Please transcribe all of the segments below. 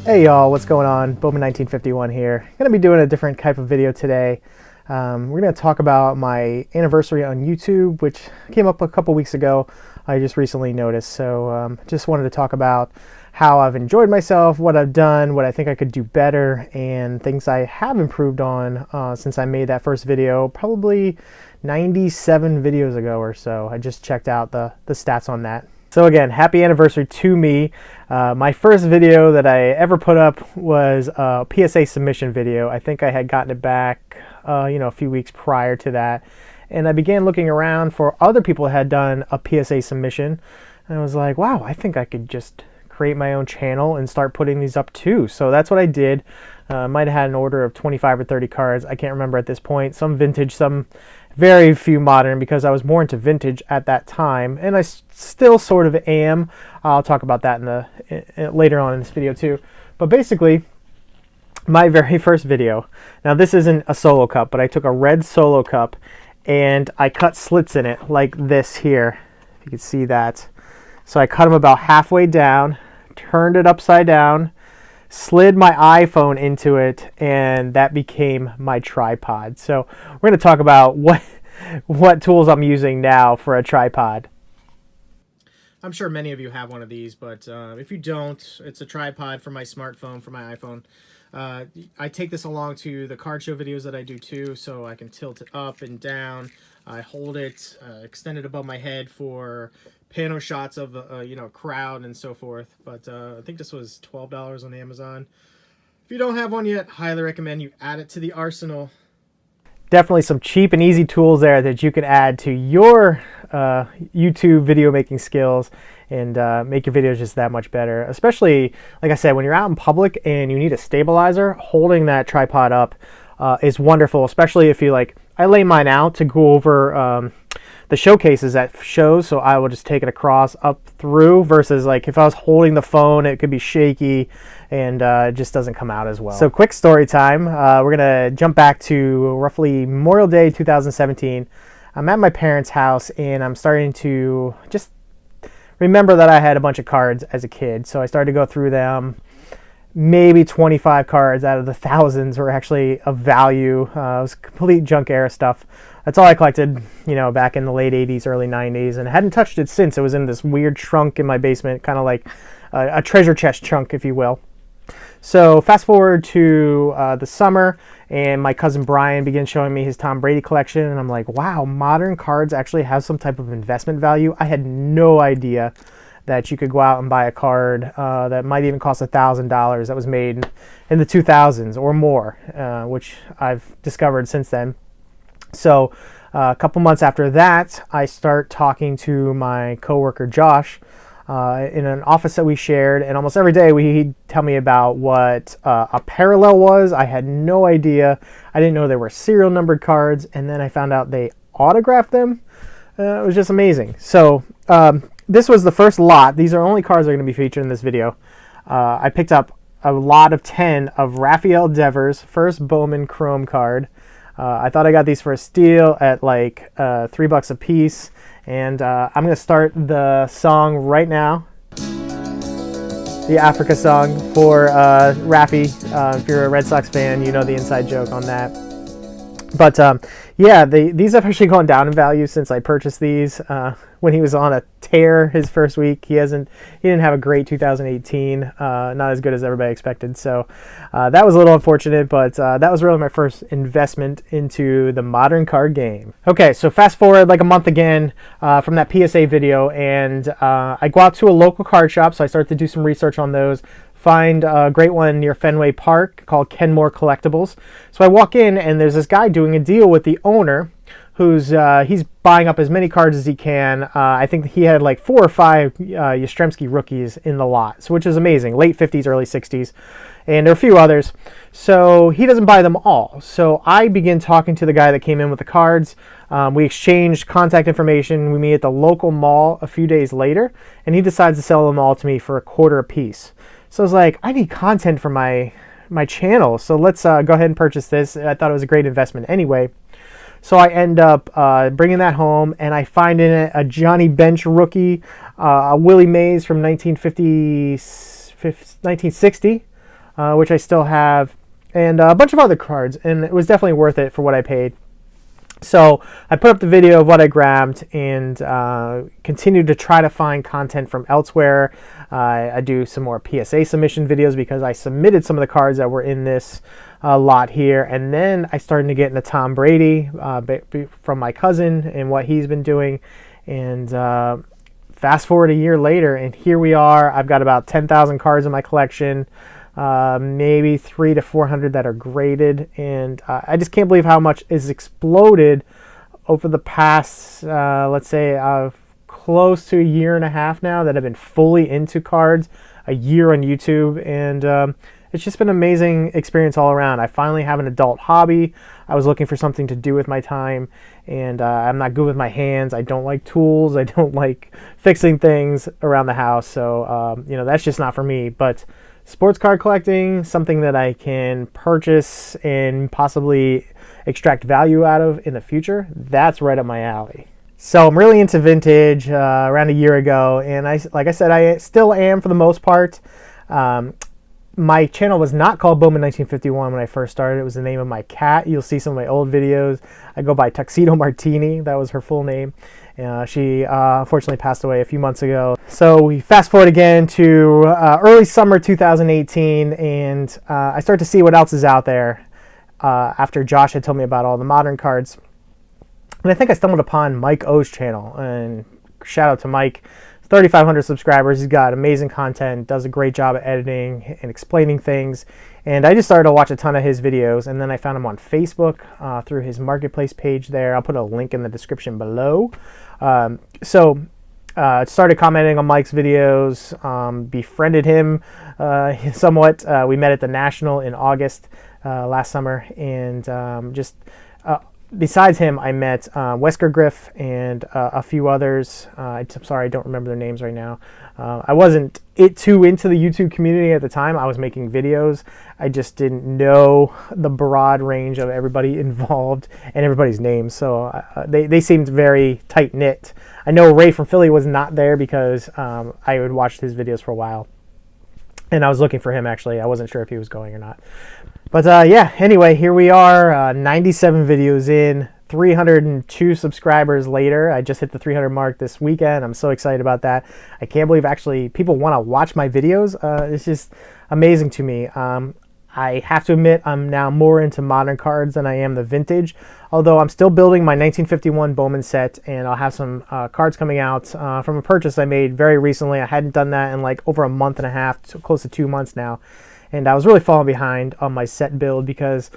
Hey y'all, what's going on? Bowman 1951 here. Gonna be doing a different type of video today. We're gonna talk about my anniversary on YouTube, which came up a couple weeks ago. I just recently noticed, so just wanted to talk about how I've enjoyed myself, what I've done, what I think I could do better, and things I have improved on since I made that first video, probably 97 videos ago or so. I just checked out the stats on that. So again, happy anniversary to me. My first video that I ever put up was a PSA submission video. I think I had gotten it back a few weeks prior to that. And I began looking around for other people who had done a PSA submission. And I was like, wow, I think I could just create my own channel and start putting these up too. So that's what I did. Might have had an order of 25 or 30 cards. I can't remember at this point. Some vintage, some very few modern, because I was more into vintage at that time, and I still sort of am. I'll talk about that later on in this video too. But basically, my very first video. Now this isn't a solo cup, but I took a red solo cup and I cut slits in it like this here. If you can see that. So I cut them about halfway down, turned it upside down, slid my iPhone into it, and that became my tripod. So we're going to talk about what tools I'm using now for a tripod. I'm sure many of you have one of these, but if you don't, it's a tripod for my smartphone, for my iPhone. I take this along to the card show videos that I do too, so I can tilt it up and down. I hold it, extend it above my head for pano shots of crowd and so forth. But I think this was $12 on Amazon. If you don't have one yet, highly recommend you add it to the arsenal. Definitely some cheap and easy tools there that you can add to your YouTube video making skills and make your videos just that much better. Especially, like I said, when you're out in public and you need a stabilizer, holding that tripod up is wonderful, especially if you I lay mine out to go over the showcases at shows, so I will just take it across up through, versus if I was holding the phone, it could be shaky and it just doesn't come out as well. So quick story time. We're gonna jump back to roughly Memorial Day 2017. I'm at my parents' house and I'm starting to just remember that I had a bunch of cards as a kid, so I started to go through them. Maybe 25 cards out of the thousands were actually of value. It was complete junk era stuff. That's all I collected, back in the late 80s, early 90s, and I hadn't touched it since. It was in this weird trunk in my basement, kind of like a treasure chest chunk, if you will. So fast forward to the summer, and my cousin Brian began showing me his Tom Brady collection, and I'm like, wow, modern cards actually have some type of investment value. I had no idea that you could go out and buy a card that might even cost $1,000 that was made in the 2000s or more, which I've discovered since then. So a couple months after that, I start talking to my coworker Josh in an office that we shared, and almost every day he'd tell me about what a parallel was. I had no idea. I didn't know they were serial numbered cards, and then I found out they autographed them. It was just amazing. So this was the first lot. These are only cards that are going to be featured in this video. I picked up a lot of 10 of Rafael Devers' first Bowman Chrome card. I thought I got these for a steal at $3 a piece. And I'm going to start the song right now. The Africa song for Rafi. If you're a Red Sox fan, you know the inside joke on that. But yeah, these have actually gone down in value since I purchased these. When he was on a tear his first week, he didn't have a great 2018, not as good as everybody expected. So that was a little unfortunate, but that was really my first investment into the modern card game. Okay, so fast forward a month again from that PSA video, and I go out to a local card shop, so I start to do some research on those. Find a great one near Fenway Park called Kenmore Collectibles. So I walk in, and there's this guy doing a deal with the owner, who's he's buying up as many cards as he can. I think he had 4 or 5 Yastrzemski rookies in the lot, which is amazing. Late 50s, early 60s, and there are a few others. So he doesn't buy them all. So I begin talking to the guy that came in with the cards. We exchanged contact information. We meet at the local mall a few days later, and he decides to sell them all to me for $0.25 a piece. So I was like, I need content for my channel, so let's go ahead and purchase this. I thought it was a great investment anyway. So I end up bringing that home, and I find in it a Johnny Bench rookie, a Willie Mays from 1960, which I still have, and a bunch of other cards, and it was definitely worth it for what I paid. So I put up the video of what I grabbed and continued to try to find content from elsewhere. I do some more PSA submission videos because I submitted some of the cards that were in this lot here. And then I started to get into Tom Brady from my cousin and what he's been doing. And fast forward a year later, and here we are. I've got about 10,000 cards in my collection. Maybe 300 to 400 that are graded, and I just can't believe how much is exploded over the past, let's say, close to a year and a half now that I've been fully into cards, a year on YouTube, and it's just been an amazing experience all around. I finally have an adult hobby. I was looking for something to do with my time, and I'm not good with my hands. I don't like tools. I don't like fixing things around the house, so that's just not for me. But sports card collecting, something that I can purchase and possibly extract value out of in the future, that's right up my alley. So I'm really into vintage around a year ago, and like I said, I still am for the most part. My channel was not called Bowman 1951 when I first started. It was the name of my cat. You'll see some of my old videos. I go by Tuxedo Martini. That was her full name. She unfortunately passed away a few months ago. So we fast forward again to early summer 2018, and I start to see what else is out there after Josh had told me about all the modern cards. And I think I stumbled upon Mike O's channel, and shout out to Mike. 3,500 subscribers. He's got amazing content, does a great job at editing and explaining things. And I just started to watch a ton of his videos, and then I found him on Facebook through his marketplace page there. I'll put a link in the description below. Started commenting on Mike's videos, befriended him somewhat. We met at the National in August last summer, and besides him, I met Wesker Griff and a few others. I'm sorry, I don't remember their names right now. I wasn't too into the YouTube community at the time. I was making videos. I just didn't know the broad range of everybody involved and everybody's names. So they seemed very tight-knit. I know Ray from Philly was not there because I had watched his videos for a while. And I was looking for him, actually. I wasn't sure if he was going or not. But anyway, here we are, 97 videos in, 302 subscribers later. I just hit the 300 mark this weekend. I'm so excited about that. I can't believe actually people want to watch my videos. It's just amazing to me. I have to admit I'm now more into modern cards than I am the vintage, although I'm still building my 1951 Bowman set, and I'll have some cards coming out from a purchase I made very recently. I hadn't done that in like over a month and a half, close to 2 months now. And I was really falling behind on my set build because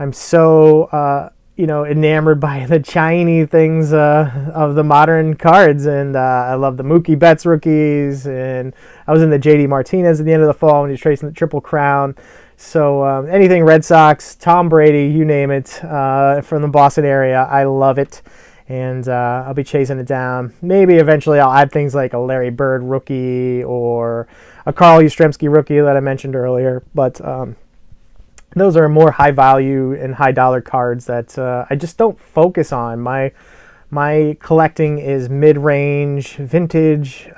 I'm so, enamored by the shiny things of the modern cards. And I love the Mookie Betts rookies. And I was in the J.D. Martinez at the end of the fall when he was tracing the Triple Crown. So anything Red Sox, Tom Brady, you name it, from the Boston area, I love it. And I'll be chasing it down. Maybe eventually I'll add things like a Larry Bird rookie or a Carl Yastrzemski rookie that I mentioned earlier. But those are more high value and high dollar cards that I just don't focus on. My collecting is mid-range, vintage,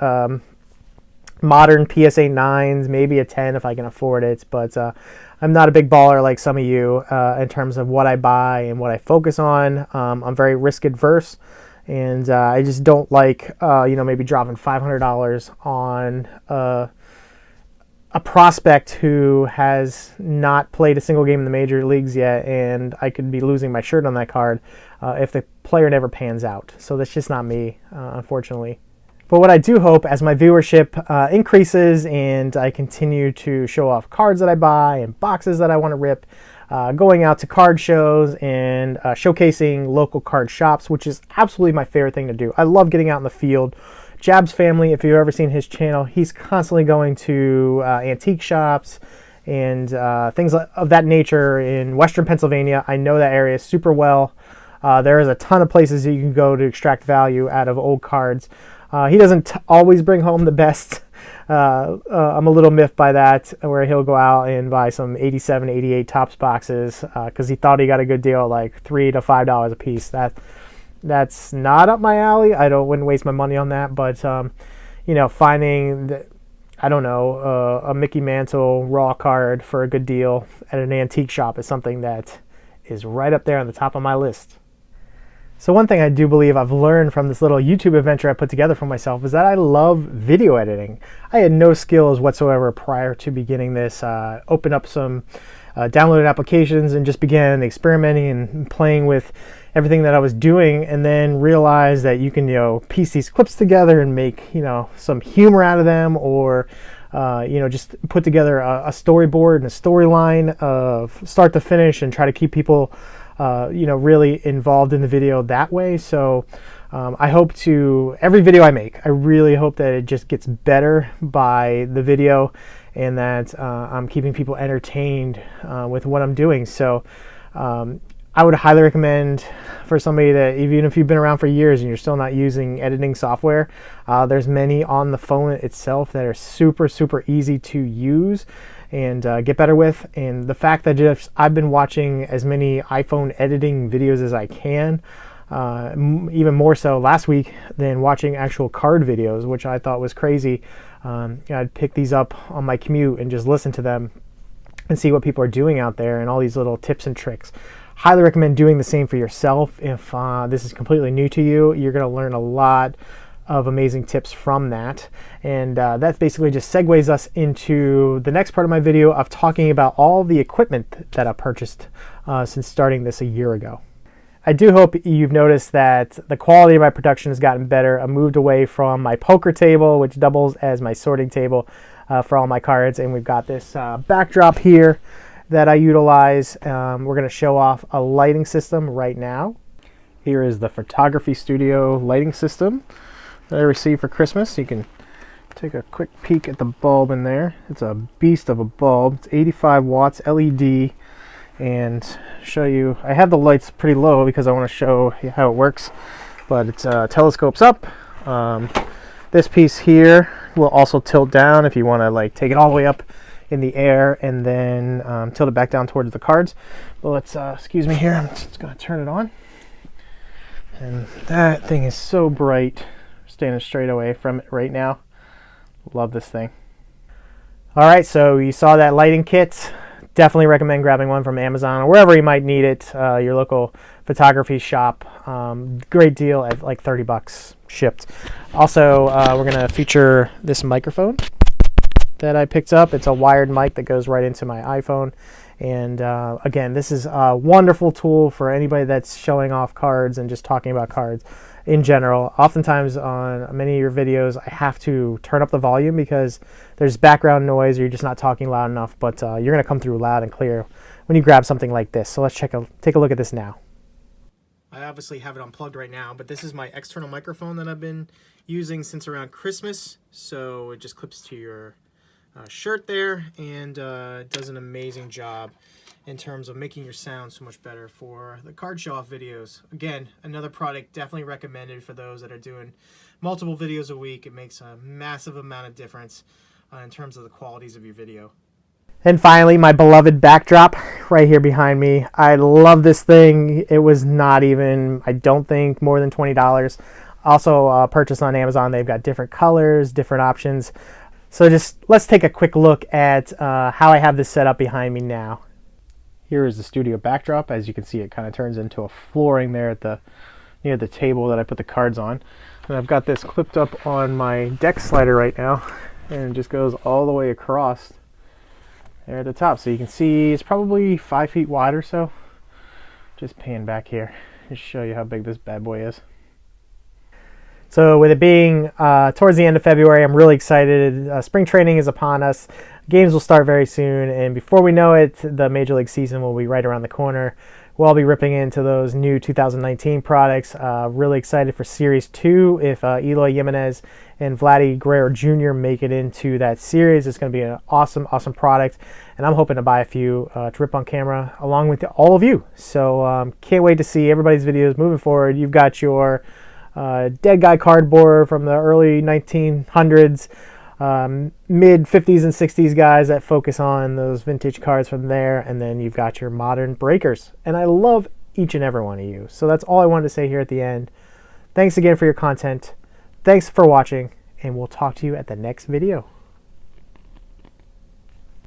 modern PSA 9s, maybe a 10 if I can afford it. But I'm not a big baller like some of you in terms of what I buy and what I focus on. I'm very risk adverse, and I just don't like maybe dropping $500 on a prospect who has not played a single game in the major leagues yet, and I could be losing my shirt on that card if the player never pans out. So that's just not me, unfortunately. But what I do hope, as my viewership increases and I continue to show off cards that I buy and boxes that I want to rip, going out to card shows and showcasing local card shops, which is absolutely my favorite thing to do. I love getting out in the field. Jab's family, if you've ever seen his channel, he's constantly going to antique shops and things of that nature in Western Pennsylvania. I know that area super well. There is a ton of places that you can go to extract value out of old cards. He doesn't always bring home the best. I'm a little miffed by that, where he'll go out and buy some 87, 88 Topps boxes because he thought he got a good deal, like $3 to $5 a piece. That's not up my alley. Wouldn't waste my money on that. But finding that I don't know, a Mickey Mantle raw card for a good deal at an antique shop is something that is right up there on the top of my list. So one thing I do believe I've learned from this little YouTube adventure I put together for myself is that I love video editing. I had no skills whatsoever prior to beginning this. Opened up some downloaded applications and just began experimenting and playing with everything that I was doing, and then realized that you can, piece these clips together and make, some humor out of them, or just put together a storyboard and a storyline of start to finish and try to keep people really involved in the video that way. So I hope every video I make, I really hope that it just gets better by the video, and that I'm keeping people entertained with what I'm doing. So I would highly recommend for somebody that, even if you've been around for years and you're still not using editing software, there's many on the phone itself that are super, super easy to use and get better with. And the fact that I've been watching as many iPhone editing videos as I can, even more so last week than watching actual card videos, which I thought was crazy. I'd pick these up on my commute and just listen to them and see what people are doing out there and all these little tips and tricks. Highly recommend doing the same for yourself. If this is completely new to you, you're going to learn a lot of amazing tips from that. And that basically just segues us into the next part of my video of talking about all the equipment that I purchased since starting this a year ago. I do hope you've noticed that the quality of my production has gotten better. I moved away from my poker table, which doubles as my sorting table for all my cards, and we've got this backdrop here that I utilize. We're going to show off a lighting system right now. Here is the photography studio lighting system that I received for Christmas. You can take a quick peek at the bulb in there. It's a beast of a bulb. It's 85 watts LED, and show you, I have the lights pretty low because I want to show you how it works, but it telescopes up. This piece here will also tilt down if you want to take it all the way up in the air and then tilt it back down towards the cards. But let's excuse me here, I'm just going to turn it on. And that thing is so bright, standing straight away from it right now. Love this thing. All right, so you saw that lighting kit. Definitely recommend grabbing one from Amazon or wherever you might need it, your local photography shop. Great deal at like $30 shipped. Also, we're going to feature this microphone that I picked up. It's a wired mic that goes right into my iPhone. And again, this is a wonderful tool for anybody that's showing off cards and just talking about cards in general. Oftentimes on many of your videos, I have to turn up the volume because there's background noise or you're just not talking loud enough, but you're going to come through loud and clear when you grab something like this. So let's take a look at this now. I obviously have it unplugged right now, but this is my external microphone that I've been using since around Christmas. So it just clips to your shirt there, and does an amazing job in terms of making your sound so much better for the card show off videos. Again, another product definitely recommended for those that are doing multiple videos a week. It makes a massive amount of difference in terms of the qualities of your video. And finally, my beloved backdrop right here behind me. I love this thing. It was not even, I don't think, more than $20. Also purchased on Amazon. They've got different colors, different options. So just let's take a quick look at how I have this set up behind me now. Here is the studio backdrop. As you can see, it kind of turns into a flooring there at near the table that I put the cards on. And I've got this clipped up on my deck slider right now, and it just goes all the way across there at the top. So you can see it's probably 5 feet wide or so. Just pan back here and show you how big this bad boy is. So with it being towards the end of February, I'm really excited. Spring training is upon us. Games will start very soon, and before we know it, the Major League season will be right around the corner. We'll all be ripping into those new 2019 products. Really excited for Series 2. If Eloy Jimenez and Vladdy Guerrero Jr. make it into that series, it's going to be an awesome, awesome product, and I'm hoping to buy a few to rip on camera along with all of you. So can't wait to see everybody's videos moving forward. You've got your dead guy cardboard from the early 1900s, mid 50s and 60s guys that focus on those vintage cards from there, and then you've got your modern breakers, and I love each and every one of you. So that's all I wanted to say here at the end. Thanks again for your content. Thanks for watching, and we'll talk to you at the next video.